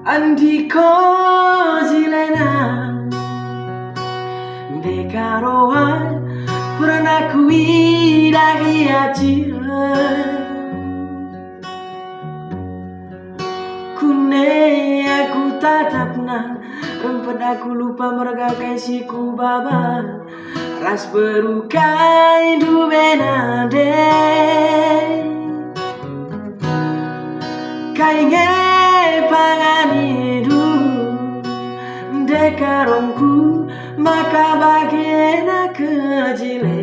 Andiko jilena Dekaroan pernah ku idahi Kune aku tatapna Rempet aku lupa mergakai siku baba Ras berukai du benade Kainge panganidu Dekarongku maka bagian kecil